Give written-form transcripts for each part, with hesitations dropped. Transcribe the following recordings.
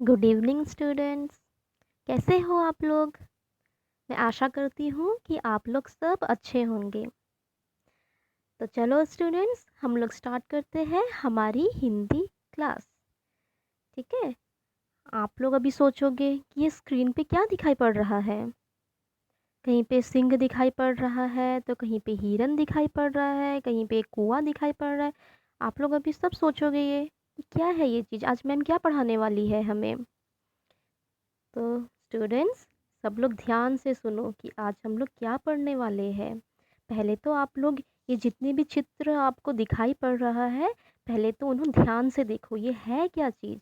Good evening students. कैसे हो आप लोग? मैं आशा करती हूँ कि आप लोग सब अच्छे होंगे। तो चलो स्टूडेंट्स, हम लोग स्टार्ट करते हैं हमारी हिंदी क्लास। ठीक है। आप लोग अभी सोचोगे कि ये स्क्रीन पे क्या दिखाई पड़ रहा है। कहीं पे सिंह दिखाई पड़ रहा है, तो कहीं पे हिरन दिखाई पड़ रहा है, कहीं पे कुआं दिखाई पड़ रहा है। आप लोग अभी सब सोचोगे ये कि क्या है ये चीज़, आज मैम क्या पढ़ाने वाली है हमें। तो स्टूडेंट्स, सब लोग ध्यान से सुनो कि आज हम लोग क्या पढ़ने वाले हैं। पहले तो आप लोग ये जितने भी चित्र आपको दिखाई पड़ रहा है, पहले तो उन्हें ध्यान से देखो, ये है क्या चीज़।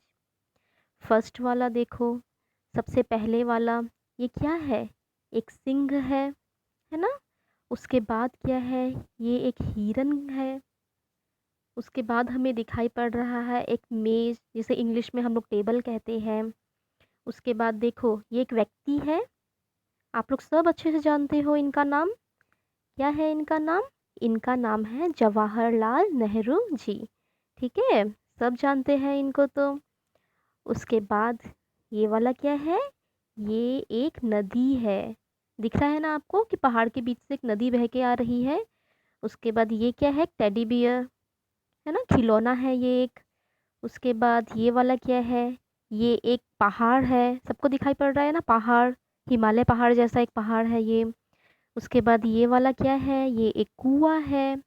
फर्स्ट वाला देखो, सबसे पहले वाला, ये क्या है? एक सिंह है ना। उसके बाद क्या है? ये एक हिरन है। उसके बाद हमें दिखाई पड़ रहा है एक मेज, जिसे इंग्लिश में हम लोग टेबल कहते हैं। उसके बाद देखो, ये एक व्यक्ति है। आप लोग सब अच्छे से जानते हो इनका नाम। क्या है इनका नाम? इनका नाम है जवाहरलाल नेहरू जी। ठीक है, सब जानते हैं इनको तो। उसके बाद ये वाला क्या है? ये एक नदी है। दिख रहा है ना आपको कि पहाड़ के बीच से एक नदी बह के आ रही है। उसके बाद ये क्या है? टेडी बियर, है ना, खिलौना है ये एक। उसके बाद ये वाला क्या है? ये एक पहाड़ है, सबको दिखाई पड़ रहा है ना, पहाड़, हिमालय पहाड़ जैसा एक पहाड़ है ये। उसके बाद ये वाला क्या है? ये एक कुआं है।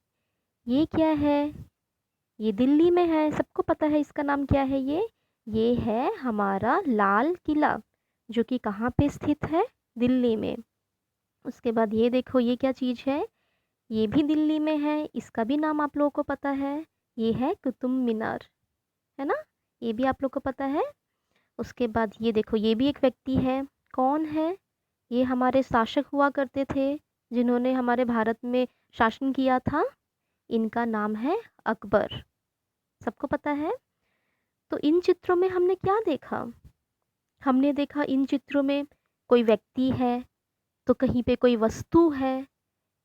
ये क्या है? ये दिल्ली में है, सबको पता है इसका नाम क्या है ये है हमारा लाल किला, जो कि कहाँ पे स्थित है? दिल्ली में। उसके बाद ये देखो, ये क्या चीज़ है? ये भी दिल्ली में है, इसका भी नाम आप लोगों को पता है। ये है कुतुब मीनार, है ना, ये भी आप लोग को पता है। उसके बाद ये देखो, ये भी एक व्यक्ति है। कौन है? ये हमारे शासक हुआ करते थे, जिन्होंने हमारे भारत में शासन किया था। इनका नाम है अकबर, सबको पता है। तो इन चित्रों में हमने क्या देखा? हमने देखा इन चित्रों में कोई व्यक्ति है, तो कहीं पे कोई वस्तु है,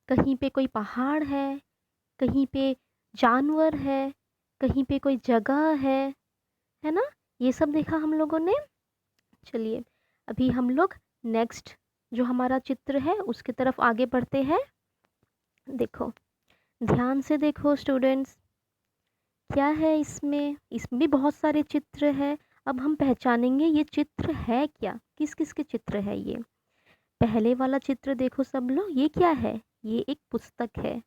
कहीं पे कोई पहाड़ है, कहीं पे जानवर है, कहीं पे कोई जगह है ना। ये सब देखा हम लोगों ने। चलिए, अभी हम लोग नेक्स्ट जो हमारा चित्र है उसकी तरफ आगे बढ़ते हैं। देखो, ध्यान से देखो स्टूडेंट्स, क्या है इसमें? इसमें भी बहुत सारे चित्र हैं। अब हम पहचानेंगे ये चित्र है क्या, किस किस के चित्र है ये। पहले वाला चित्र देखो सब लोग, ये क्या है? ये एक पुस्तक है।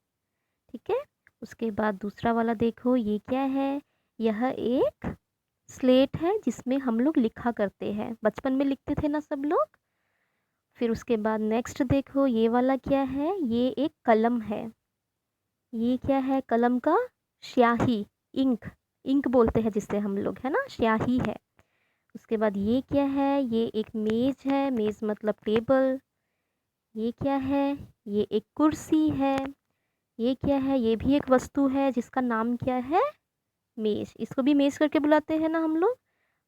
ठीक है। उसके बाद दूसरा वाला देखो, ये क्या है? यह एक स्लेट है, जिसमें हम लोग लिखा करते हैं, बचपन में लिखते थे ना सब लोग। फिर उसके बाद नेक्स्ट देखो, ये वाला क्या है? ये एक कलम है। ये क्या है? कलम का स्याही, इंक, इंक बोलते हैं जिससे हम लोग, है ना, स्याही है। उसके बाद ये क्या है? ये एक मेज है, मेज मतलब टेबल। ये क्या है? ये एक कुर्सी है। ये क्या है? ये भी एक वस्तु है, जिसका नाम क्या है? मेज, इसको भी मेज करके बुलाते हैं ना हम लोग।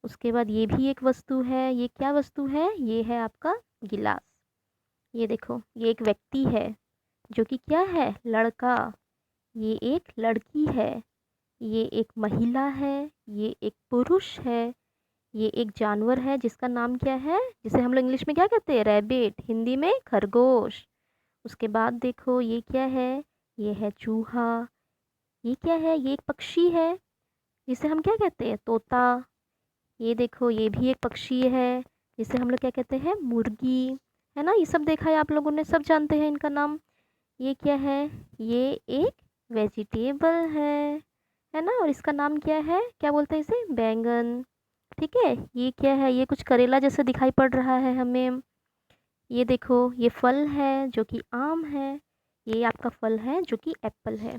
उसके बाद ये भी एक वस्तु है। ये क्या वस्तु है? ये है आपका गिलास। ये देखो, ये एक व्यक्ति है, जो कि क्या है? लड़का। ये एक लड़की है। ये एक महिला है। ये एक पुरुष है। ये एक जानवर है, जिसका नाम क्या है? जिसे हम लोग इंग्लिश में क्या कहते हैं? रैबिट, हिंदी में खरगोश। उसके बाद देखो, ये क्या है? ये है चूहा। ये क्या है? ये एक पक्षी है, जिसे हम क्या कहते हैं? तोता। ये देखो, ये भी एक पक्षी है, जिसे हम लोग क्या कहते हैं? मुर्गी। है ना, ये सब देखा है आप लोगों ने, सब जानते हैं इनका नाम। ये क्या है? ये एक वेजिटेबल है ना, और इसका नाम क्या है? क्या बोलते हैं इसे? बैंगन। ठीक है। ये क्या है? ये कुछ करेला जैसा दिखाई पड़ रहा है हमें। ये देखो, ये फल है, जो कि आम है। ये आपका फल है, जो कि एप्पल है।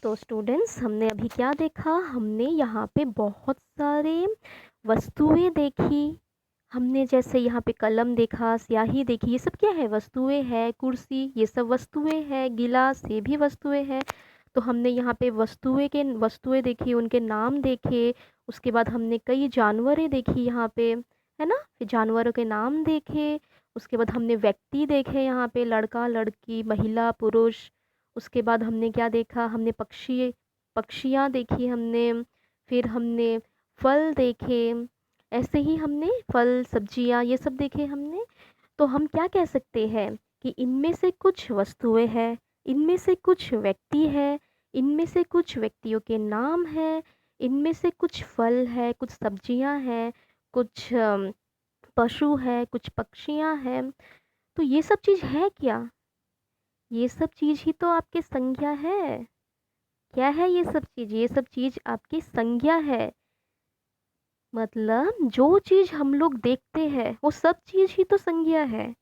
तो स्टूडेंट्स, हमने अभी क्या देखा? हमने यहाँ पे बहुत सारे वस्तुएं देखी। हमने जैसे यहाँ पे कलम देखा, स्याही देखी, ये सब क्या है? वस्तुएं है। कुर्सी, ये सब वस्तुएं है। गिलास, ये भी वस्तुएं है। तो हमने यहाँ पे वस्तुएं देखी, उनके नाम देखे। उसके बाद हमने कई जानवरें देखी यहाँ पे, है ना, फिर जानवरों के नाम देखे। उसके बाद हमने व्यक्ति देखे, यहाँ पे लड़का लड़की महिला पुरुष। उसके बाद हमने क्या देखा? हमने पक्षियाँ देखी हमने। फिर हमने फल देखे, ऐसे ही हमने फल सब्जियां ये सब देखे हमने। तो हम क्या कह सकते हैं कि इनमें से कुछ वस्तुएं हैं, इनमें से कुछ व्यक्ति है, इनमें से कुछ व्यक्तियों के नाम हैं, इनमें से कुछ फल है, कुछ सब्जियां हैं, कुछ पशु है, कुछ पक्षियां हैं। तो ये सब चीज़ है क्या? ये सब चीज़ ही तो आपके संज्ञा है। क्या है ये सब चीज़? ये सब चीज़ आपकी संज्ञा है। मतलब जो चीज़ हम लोग देखते हैं वो सब चीज़ ही तो संज्ञा है।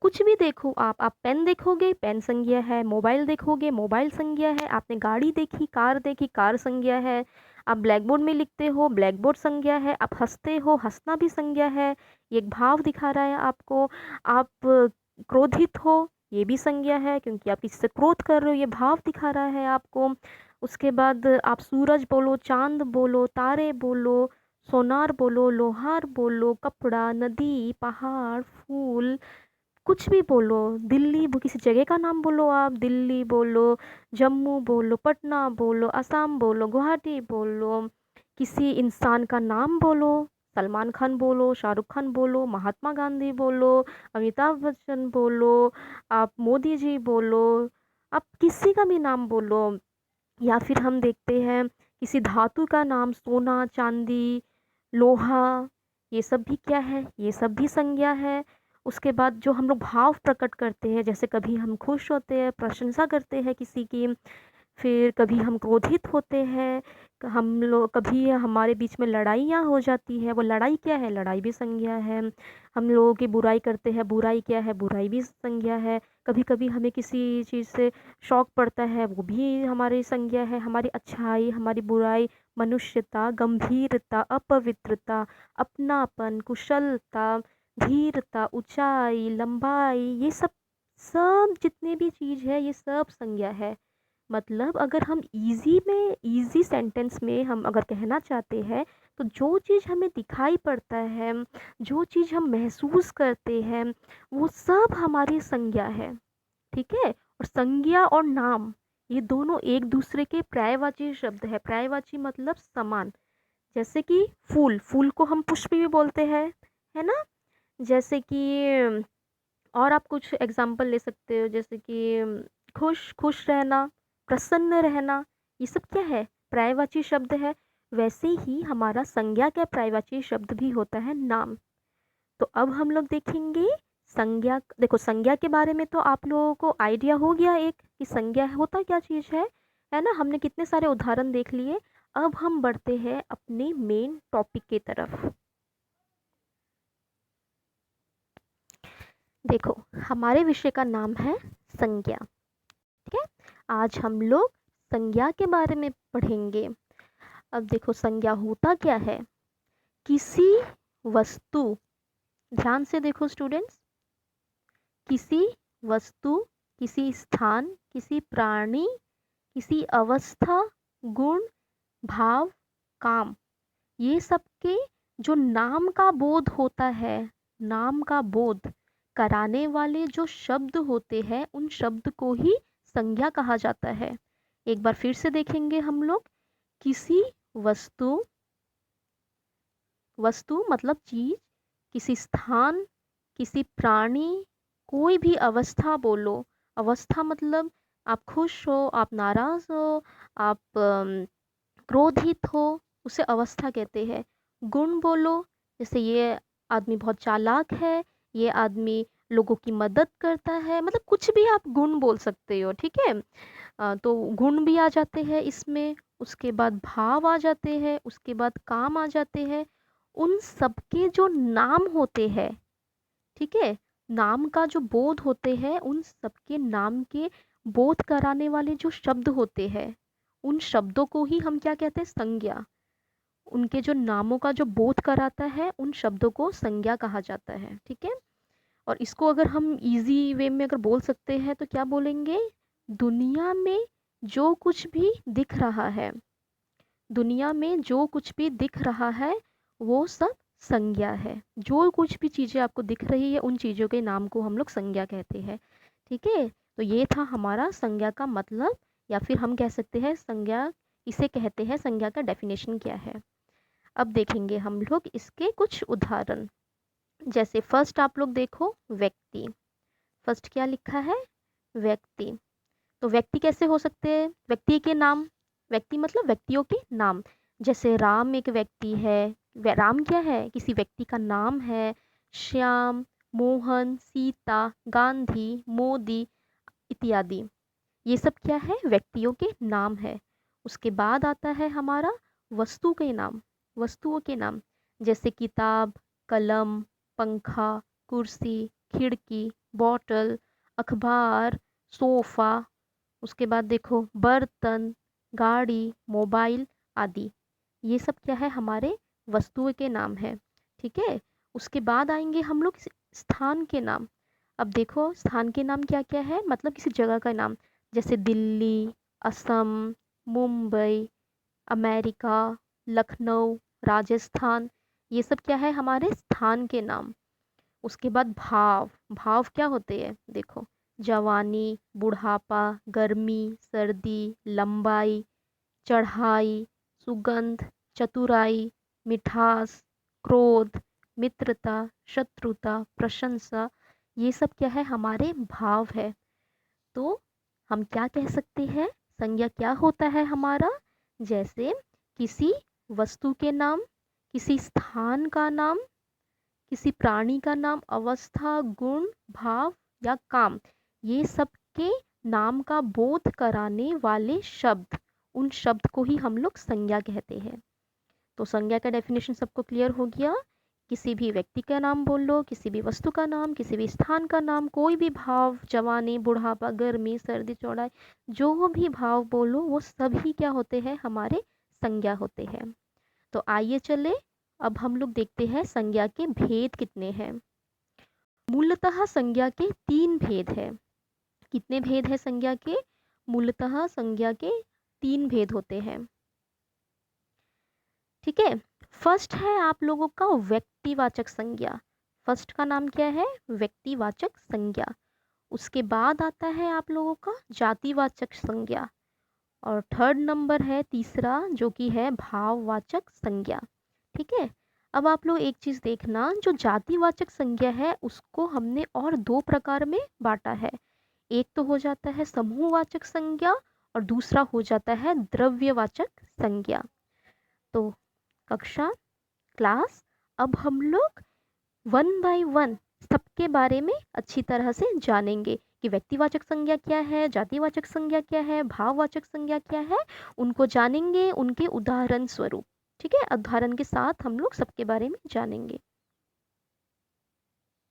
कुछ भी देखो आप पेन देखोगे पेन संज्ञा है, मोबाइल देखोगे मोबाइल संज्ञा है, आपने गाड़ी देखी कार संज्ञा है, आप ब्लैक बोर्ड में लिखते हो ब्लैक बोर्ड संज्ञा है, आप हंसते हो हंसना भी संज्ञा है, ये एक भाव दिखा रहा है आपको। आप क्रोधित हो ये भी संज्ञा है क्योंकि आप किसी से क्रोध कर रहे हो, ये भाव दिखा रहा है आपको। उसके बाद आप सूरज बोलो, चांद बोलो, तारे बोलो, सोनार बोलो, लोहार बोलो, कपड़ा, नदी, पहाड़, फूल, कुछ भी बोलो। किसी जगह का नाम बोलो, आप दिल्ली बोलो, जम्मू बोलो, पटना बोलो, असम बोलो, गुवाहाटी बोलो, किसी इंसान का नाम बोलो, सलमान खान बोलो, शाहरुख खान बोलो, महात्मा गांधी बोलो, अमिताभ बच्चन बोलो, आप मोदी जी बोलो, आप किसी का भी नाम बोलो। या फिर हम देखते हैं किसी धातु का नाम, सोना, चांदी, लोहा, ये सब भी क्या है? ये सब भी संज्ञा है। उसके बाद जो हम लोग भाव प्रकट करते हैं, जैसे कभी हम खुश होते हैं, प्रशंसा करते हैं किसी की, फिर कभी हम क्रोधित होते हैं, हम लोग कभी हमारे बीच में लड़ाइयाँ हो जाती है, वो लड़ाई क्या है? लड़ाई भी संज्ञा है। हम लोगों की बुराई करते हैं, बुराई क्या है? बुराई भी संज्ञा है। कभी कभी हमें किसी चीज़ से शौक पड़ता है, वो भी हमारी संज्ञा है। हमारी अच्छाई, हमारी बुराई, मनुष्यता, गंभीरता, अपवित्रता, अपनापन, कुशलता, धीरता, ऊंचाई, लंबाई, ये सब सब जितने भी चीज़ है ये सब संज्ञा है। मतलब अगर हम इजी सेंटेंस में हम अगर कहना चाहते हैं, तो जो चीज़ हमें दिखाई पड़ता है, जो चीज़ हम महसूस करते हैं, वो सब हमारी संज्ञा है। ठीक है? और संज्ञा और नाम, ये दोनों एक दूसरे के पर्यायवाची शब्द है। पर्यायवाची मतलब समान। जैसे कि फूल, फूल को हम पुष्प भी बोलते हैं, है ना? जैसे कि और आप कुछ एग्जाम्पल ले सकते हो, जैसे कि खुश खुश रहना, प्रसन्न रहना, ये सब क्या है? पर्यायवाची शब्द है। वैसे ही हमारा संज्ञा का पर्यायवाची शब्द भी होता है नाम। तो अब हम लोग देखेंगे संज्ञा। देखो संज्ञा के बारे में तो आप लोगों को आइडिया हो गया एक कि संज्ञा होता क्या चीज़ है ना? हमने कितने सारे उदाहरण देख लिए। अब हम बढ़ते हैं अपने मेन टॉपिक की तरफ। देखो हमारे विषय का नाम है संज्ञा। ठीक है? आज हम लोग संज्ञा के बारे में पढ़ेंगे। अब देखो संज्ञा होता क्या है? किसी वस्तु, ध्यान से देखो स्टूडेंट्स, किसी वस्तु, किसी स्थान, किसी प्राणी, किसी अवस्था, गुण, भाव, काम, ये सब के जो नाम का बोध होता है, नाम का बोध कराने वाले जो शब्द होते हैं, उन शब्द को ही संज्ञा कहा जाता है। एक बार फिर से देखेंगे हम लोग। किसी वस्तु, वस्तु मतलब चीज, किसी स्थान, किसी प्राणी, कोई भी अवस्था बोलो। अवस्था मतलब आप खुश हो, आप नाराज हो, आप क्रोधित हो, उसे अवस्था कहते हैं। गुण बोलो, जैसे ये आदमी बहुत चालाक है, ये आदमी लोगों की मदद करता है, मतलब कुछ भी आप गुण बोल सकते हो। ठीक है? तो गुण भी आ जाते हैं इसमें। उसके बाद भाव आ जाते हैं, उसके बाद काम आ जाते हैं। उन सबके जो नाम होते हैं, ठीक है, नाम का जो बोध होते हैं, उन सबके नाम के बोध कराने वाले जो शब्द होते हैं, उन शब्दों को ही हम क्या कहते हैं? संज्ञा। उनके जो नामों का जो बोध कराता है, उन शब्दों को संज्ञा कहा जाता है। ठीक है? और इसको अगर हम इजी वे में अगर बोल सकते हैं तो क्या बोलेंगे? दुनिया में जो कुछ भी दिख रहा है, दुनिया में जो कुछ भी दिख रहा है, वो सब संज्ञा है। जो कुछ भी चीज़ें आपको दिख रही है, उन चीज़ों के नाम को हम लोग संज्ञा कहते हैं। ठीक है? तो ये था हमारा संज्ञा का मतलब, या फिर हम कह सकते हैं संज्ञा इसे कहते हैं, संज्ञा का डेफिनेशन क्या है। अब देखेंगे हम लोग इसके कुछ उदाहरण। जैसे फर्स्ट आप लोग देखो व्यक्ति। फर्स्ट क्या लिखा है? व्यक्ति। तो व्यक्ति कैसे हो सकते हैं? व्यक्ति के नाम। व्यक्ति मतलब व्यक्तियों के नाम। जैसे राम एक व्यक्ति है। राम क्या है? किसी व्यक्ति का नाम है। श्याम, मोहन, सीता, गांधी, मोदी इत्यादि, ये सब क्या है? व्यक्तियों के नाम है। उसके बाद आता है हमारा वस्तु के नाम। वस्तुओं के नाम जैसे किताब, कलम, पंखा, कुर्सी, खिड़की, बॉटल, अखबार, सोफा। उसके बाद देखो बर्तन, गाड़ी, मोबाइल आदि, ये सब क्या है? हमारे वस्तुओं के नाम है। ठीक है। उसके बाद आएंगे हम लोग स्थान के नाम। अब देखो स्थान के नाम क्या क्या है, मतलब किसी जगह का नाम। जैसे दिल्ली, असम, मुंबई, अमेरिका, लखनऊ, राजस्थान, ये सब क्या है? हमारे स्थान के नाम। उसके बाद भाव। भाव क्या होते हैं? देखो जवानी, बुढ़ापा, गर्मी, सर्दी, लंबाई, चढ़ाई, सुगंध, चतुराई, मिठास, क्रोध, मित्रता, शत्रुता, प्रशंसा, ये सब क्या है? हमारे भाव है। तो हम क्या कह सकते हैं? संज्ञा क्या होता है हमारा? जैसे किसी वस्तु के नाम, किसी स्थान का नाम, किसी प्राणी का नाम, अवस्था, गुण, भाव या काम, ये सब के नाम का बोध कराने वाले शब्द, उन शब्द को ही हम लोग संज्ञा कहते हैं। तो संज्ञा का डेफिनेशन सबको क्लियर हो गया। किसी भी व्यक्ति का नाम बोल लो, किसी भी वस्तु का नाम, किसी भी स्थान का नाम, कोई भी भाव, जवानी, बुढ़ापा, गर्मी, सर्दी, चौड़ाई, जो भी भाव बोलो वो सभी क्या होते हैं? हमारे संज्ञा होते हैं। तो आइए चले अब हम लोग देखते हैं संज्ञा के भेद कितने हैं। मूलतः संज्ञा के 3 भेद हैं। कितने भेद हैं संज्ञा के? मूलतः संज्ञा के 3 भेद होते हैं। ठीक है। फर्स्ट है आप लोगों का व्यक्तिवाचक संज्ञा। फर्स्ट का नाम क्या है? व्यक्तिवाचक संज्ञा। उसके बाद आता है आप लोगों का जातिवाचक संज्ञा। और थर्ड नंबर है तीसरा, जो कि है भाववाचक संज्ञा। ठीक है। अब आप लोग एक चीज़ देखना, जो जातिवाचक संज्ञा है उसको हमने और 2 प्रकार में बांटा है। एक तो हो जाता है समूहवाचक संज्ञा और दूसरा हो जाता है द्रव्यवाचक संज्ञा। तो कक्षा, क्लास, अब हम लोग 1 बाय 1 सबके बारे में अच्छी तरह से जानेंगे कि व्यक्तिवाचक संज्ञा क्या है, जातिवाचक संज्ञा क्या है, भाववाचक संज्ञा क्या है, उनको जानेंगे उनके उदाहरण स्वरूप। ठीक है। उदाहरण के साथ हम लोग सबके बारे में जानेंगे।